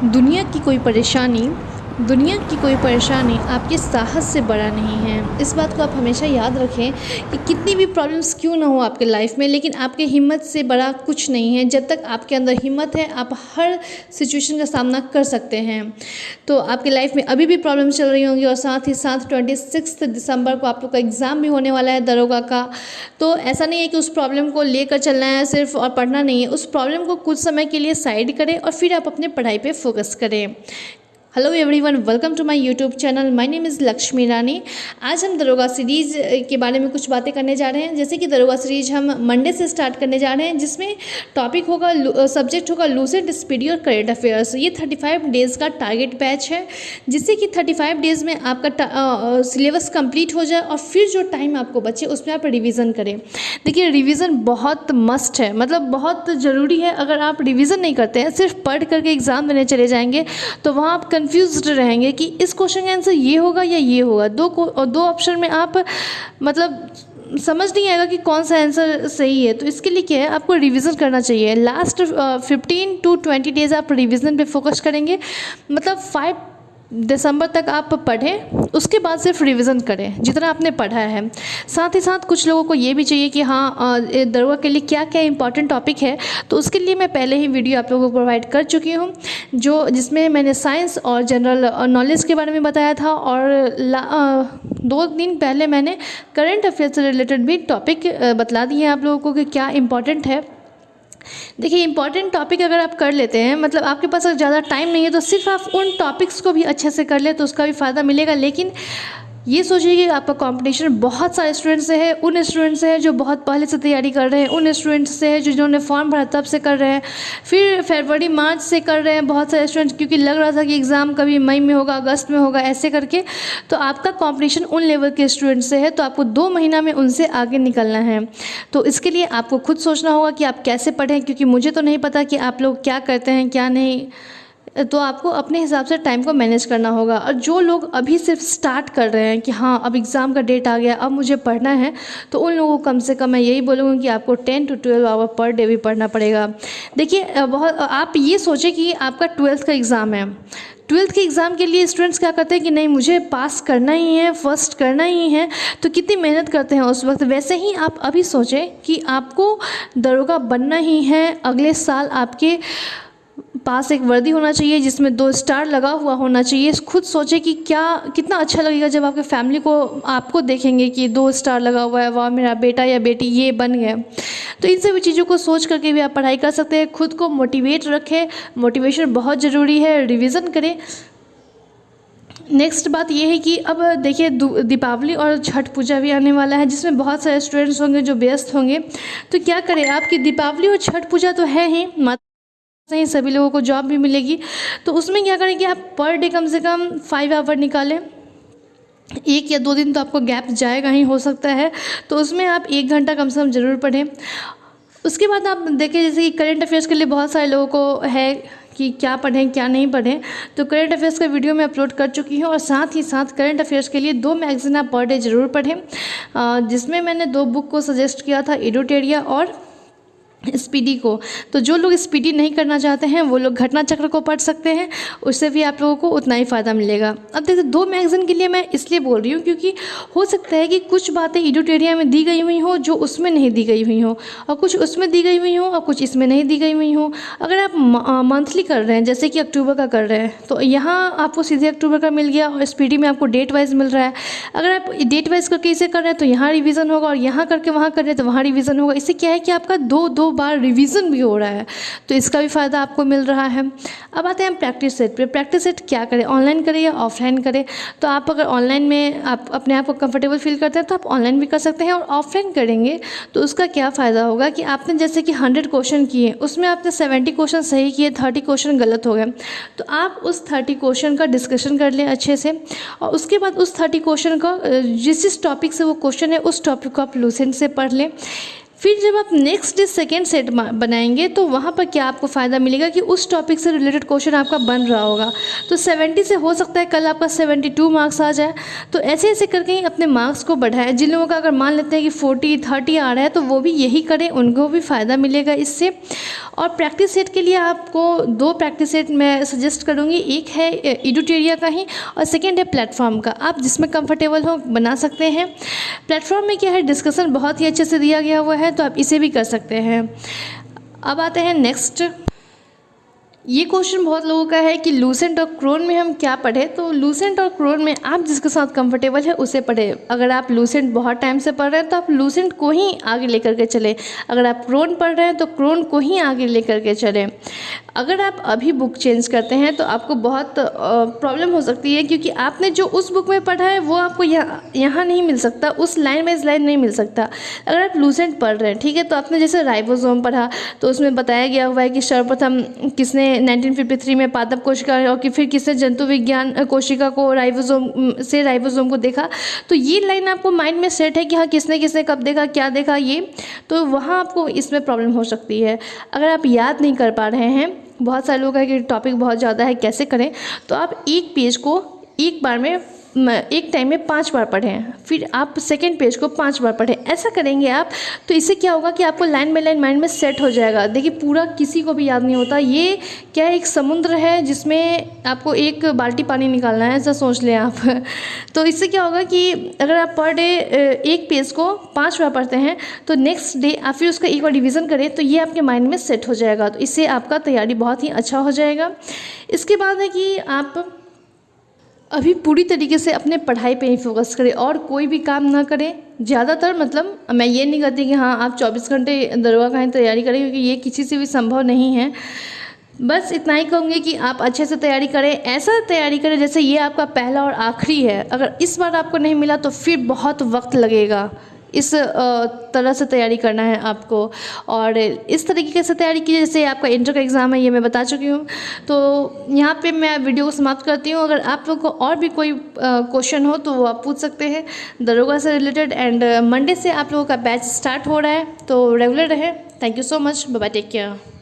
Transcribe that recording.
दुनिया की कोई परेशानी आपके साहस से बड़ा नहीं है। इस बात को आप हमेशा याद रखें कि कितनी भी प्रॉब्लम्स क्यों ना हो आपके लाइफ में, लेकिन आपके हिम्मत से बड़ा कुछ नहीं है। जब तक आपके अंदर हिम्मत है, आप हर सिचुएशन का सामना कर सकते हैं। तो आपके लाइफ में अभी भी प्रॉब्लम चल रही होंगी और साथ ही साथ 26 दिसंबर को आप लोग का एग्ज़ाम भी होने वाला है दरोगा का। तो ऐसा नहीं है कि उस प्रॉब्लम को लेकर चलना है सिर्फ और पढ़ना नहीं है। उस प्रॉब्लम को कुछ समय के लिए साइड करें और फिर आप अपने पढ़ाई पे फोकस करें। Hello everyone, welcome to my YouTube channel. My name is Lakshmi Rani. आज हम दरोगा सीरीज़ के बारे में कुछ बातें करने जा रहे हैं। जैसे कि दरोगा सीरीज हम मंडे से स्टार्ट करने जा रहे हैं, जिसमें टॉपिक होगा, सब्जेक्ट होगा लूसेंट, स्पीडी और करेंट अफेयर्स। ये 35 डेज़ का टारगेट बैच है, जिससे कि 35 डेज़ में आपका सिलेबस कंप्लीट हो जाए और फिर जो टाइम आपको बचे उसमें आप रिविज़न करें। देखिए, रिविज़न बहुत मस्ट है, मतलब बहुत ज़रूरी है। अगर आप रिविज़न नहीं करते हैं, सिर्फ पढ़ करके एग्ज़ाम देने चले जाएंगे तो वहाँ आप कंफ्यूज्ड रहेंगे कि इस क्वेश्चन का आंसर ये होगा या ये होगा। दो ऑप्शन में आप मतलब समझ नहीं आएगा कि कौन सा आंसर सही है। तो इसके लिए क्या है, आपको रिवीजन करना चाहिए। लास्ट 15 to 20 डेज़ आप रिवीजन पे फोकस करेंगे, मतलब 5 दिसंबर तक आप पढ़ें, उसके बाद सिर्फ रिवीजन करें जितना आपने पढ़ा है। साथ ही साथ कुछ लोगों को ये भी चाहिए कि हाँ, दरोगा के लिए क्या क्या इंपॉर्टेंट टॉपिक है। तो उसके लिए मैं पहले ही वीडियो आप लोगों को प्रोवाइड कर चुकी हूँ, जिसमें मैंने साइंस और जनरल नॉलेज के बारे में बताया था, और 2 दिन पहले मैंने करंट अफेयर से रिलेटेड भी टॉपिक बतला दिए हैं आप लोगों को कि क्या इंपॉर्टेंट है। देखिए, इंपॉर्टेंट टॉपिक अगर आप कर लेते हैं, मतलब आपके पास अगर ज़्यादा टाइम नहीं है, तो सिर्फ आप उन टॉपिक्स को भी अच्छे से कर ले तो उसका भी फ़ायदा मिलेगा। लेकिन ये सोचिए कि आपका कंपटीशन बहुत सारे स्टूडेंट्स से है। उन स्टूडेंट्स से है जो बहुत पहले से तैयारी कर रहे हैं, उन स्टूडेंट्स से है जो जिन्होंने फॉर्म भरा तब से कर रहे हैं, फिर फरवरी मार्च से कर रहे हैं बहुत सारे स्टूडेंट्स, क्योंकि लग रहा था कि एग्ज़ाम कभी मई में होगा, अगस्त में होगा, ऐसे करके। तो आपका कंपटीशन उन लेवल के स्टूडेंट्स से है, तो आपको 2 महीना में उनसे आगे निकलना है। तो इसके लिए आपको खुद सोचना होगा कि आप कैसे पढ़ें, क्योंकि मुझे तो नहीं पता कि आप लोग क्या करते हैं क्या नहीं। तो आपको अपने हिसाब से टाइम को मैनेज करना होगा। और जो लोग अभी सिर्फ स्टार्ट कर रहे हैं कि हाँ, अब एग्ज़ाम का डेट आ गया, अब मुझे पढ़ना है, तो उन लोगों को कम से कम मैं यही बोलूँगी कि आपको 10 to 12 आवर पर डे भी पढ़ना पड़ेगा। देखिए, आप ये सोचें कि आपका 12th का एग्ज़ाम है। 12th के एग्ज़ाम के लिए स्टूडेंट्स क्या करते हैं कि नहीं, मुझे पास करना ही है, फर्स्ट करना ही है, तो कितनी मेहनत करते हैं उस वक्त। वैसे ही आप अभी सोचें कि आपको दरोगा बनना ही है। अगले साल आपके पास एक वर्दी होना चाहिए जिसमें 2 स्टार लगा हुआ होना चाहिए। खुद सोचे कि कितना अच्छा लगेगा जब आपके फैमिली को आपको देखेंगे कि 2 स्टार लगा हुआ है, वाह मेरा बेटा या बेटी ये बन गया। तो इन सभी चीज़ों को सोच करके भी आप पढ़ाई कर सकते हैं। खुद को मोटिवेट रखें, मोटिवेशन बहुत ज़रूरी है। रिवीजन करें। नेक्स्ट बात ये है कि अब देखिए, दीपावली और छठ पूजा भी आने वाला है, जिसमें बहुत सारे स्टूडेंट्स होंगे जो व्यस्त होंगे। तो क्या करें, आपकी दीपावली और छठ पूजा तो है ही, ही सभी लोगों को जॉब भी मिलेगी। तो उसमें क्या करें कि आप पर डे कम से कम 5 आवर निकालें। 1 या 2 दिन तो आपको गैप जाएगा ही, हो सकता है, तो उसमें आप 1 घंटा कम से कम ज़रूर पढ़ें। उसके बाद आप देखें, जैसे कि करंट अफेयर्स के लिए बहुत सारे लोगों को है कि क्या पढ़ें क्या नहीं पढ़ें। तो करंट अफेयर्स का वीडियो मैं अपलोड कर चुकी हूँ, और साथ ही साथ करंट अफेयर्स के लिए 2 मैगज़ीन आप पर डे ज़रूर पढ़ें, जिसमें मैंने 2 बुक को सजेस्ट किया था, एडुटेरिया और स्पीडी को। तो जो लोग स्पीडी नहीं करना चाहते हैं वो लोग घटना चक्र को पढ़ सकते हैं, उससे भी आप लोगों को उतना ही फ़ायदा मिलेगा। अब देखिए, 2 मैगज़ीन के लिए मैं इसलिए बोल रही हूँ क्योंकि हो सकता है कि कुछ बातें एडुटेरिया में दी गई हुई हो जो उसमें नहीं दी गई हुई हो, और कुछ उसमें दी गई हुई हो और कुछ इसमें नहीं दी गई हुई हो। अगर आप मंथली कर रहे हैं, जैसे कि अक्टूबर का कर रहे हैं, तो यहाँ आपको सीधे अक्टूबर का मिल गया, और स्पीडी में आपको डेट वाइज मिल रहा है। अगर आप डेट वाइज करके इसे कर रहे हैं तो यहाँ रिवीजन होगा, और यहाँ करके वहाँ कर रहे हैं तो वहाँ रिवीजन होगा। इससे क्या है कि आपका दो बार रिवीजन भी हो रहा है, तो इसका भी फ़ायदा आपको मिल रहा है। अब आते हैं प्रैक्टिस सेट पे। प्रैक्टिस सेट क्या करें, ऑनलाइन करें या ऑफलाइन करें। तो आप अगर ऑनलाइन में आप अपने आप को कंफर्टेबल फील करते हैं तो आप ऑनलाइन भी कर सकते हैं, और ऑफलाइन करेंगे तो उसका क्या फ़ायदा होगा कि आपने जैसे कि 100 क्वेश्चन किए, उसमें आपने 70 क्वेश्चन सही किए, 30 क्वेश्चन गलत हो गए। तो आप उस 30 क्वेश्चन का डिस्कशन कर लें अच्छे से, और उसके बाद उस 30 क्वेश्चन का जिस टॉपिक से वो क्वेश्चन है उस टॉपिक को आप लूसेंट से पढ़ लें। फिर जब आप नेक्स्ट डे सेकेंड सेट बनाएंगे तो वहाँ पर क्या आपको फ़ायदा मिलेगा कि उस टॉपिक से रिलेटेड क्वेश्चन आपका बन रहा होगा। तो 70 से हो सकता है कल आपका 72 मार्क्स आ जाए। तो ऐसे ऐसे करके ही अपने मार्क्स को बढ़ाएं। जिन लोगों का अगर मान लेते हैं कि 40 30 आ रहा है तो वो भी यही करें, उनको भी फ़ायदा मिलेगा इससे। और प्रैक्टिस सेट के लिए आपको 2 प्रैक्टिस सेट मैं सजेस्ट करूँगी, एक है एडुटेरिया का ही और सेकेंड है प्लेटफॉर्म का। आप जिसमें कंफर्टेबल हो बना सकते हैं। प्लेटफॉर्म में क्या है, डिस्कशन बहुत ही अच्छे से दिया गया हुआ है, तो आप इसे भी कर सकते हैं। अब आते हैं नेक्स्ट। ये क्वेश्चन बहुत लोगों का है कि लूसेंट और क्रोन में हम क्या पढ़ें। तो लूसेंट और क्रोन में आप जिसके साथ कंफर्टेबल है उसे पढ़ें। अगर आप लूसेंट बहुत टाइम से पढ़ रहे हैं तो आप लूसेंट को ही आगे लेकर के चलें। अगर आप क्रोन पढ़ रहे हैं तो क्रोन को ही आगे लेकर के चलें। अगर आप अभी बुक चेंज करते हैं तो आपको बहुत प्रॉब्लम हो सकती है, क्योंकि आपने जो उस बुक में पढ़ा है वो आपको यहाँ नहीं मिल सकता, उस लाइन बाइज लाइन नहीं मिल सकता। अगर आप लूसेंट पढ़ रहे हैं, ठीक है, तो आपने जैसे राइबोसोम पढ़ा तो उसमें बताया गया हुआ है कि सर्वप्रथम किसने 1953 में पादप कोशिका और कि फिर किसने जंतु विज्ञान कोशिका को राइबोसोम को देखा। तो ये लाइन आपको माइंड में सेट है कि हाँ किसने किसने कब देखा, क्या देखा, ये तो वहाँ आपको इसमें प्रॉब्लम हो सकती है। अगर आप याद नहीं कर पा रहे हैं, बहुत सारे लोग हैं कि टॉपिक बहुत ज़्यादा है कैसे करें, तो आप एक पेज को एक बार में एक टाइम में 5 बार पढ़ें, फिर आप सेकेंड पेज को 5 बार पढ़ें। ऐसा करेंगे आप तो इससे क्या होगा कि आपको लाइन बाय लाइन माइंड में सेट हो जाएगा। देखिए पूरा किसी को भी याद नहीं होता। ये क्या है, एक समुद्र है जिसमें आपको एक बाल्टी पानी निकालना है, ऐसा सोच लें आप। तो इससे क्या होगा कि अगर आप पर डे एक पेज को 5 बार पढ़ते हैं तो नेक्स्ट डे आप फिर उसका एक बार रिविज़न करें तो ये आपके माइंड में सेट हो जाएगा। तो इससे आपका तैयारी बहुत ही अच्छा हो जाएगा। इसके बाद है कि आप अभी पूरी तरीके से अपने पढ़ाई पे ही फोकस करें और कोई भी काम ना करें ज़्यादातर। मतलब मैं ये नहीं कहती कि हाँ आप 24 घंटे दरोगा का ही तैयारी करें, क्योंकि ये किसी से भी संभव नहीं है। बस इतना ही कहूँगी कि आप अच्छे से तैयारी करें, ऐसा तैयारी करें जैसे ये आपका पहला और आखिरी है। अगर इस बार आपको नहीं मिला तो फिर बहुत वक्त लगेगा। इस तरह से तैयारी करना है आपको, और इस तरीके से तैयारी कीजिए जैसे आपका इंटर का एग्ज़ाम है, ये मैं बता चुकी हूँ। तो यहाँ पे मैं वीडियो को समाप्त करती हूँ। अगर आप लोग को और भी कोई क्वेश्चन हो तो वो आप पूछ सकते हैं दरोगा से रिलेटेड। एंड मंडे से आप लोगों का बैच स्टार्ट हो रहा है, तो रेगुलर रहे। Thank you so much, bye bye, take care.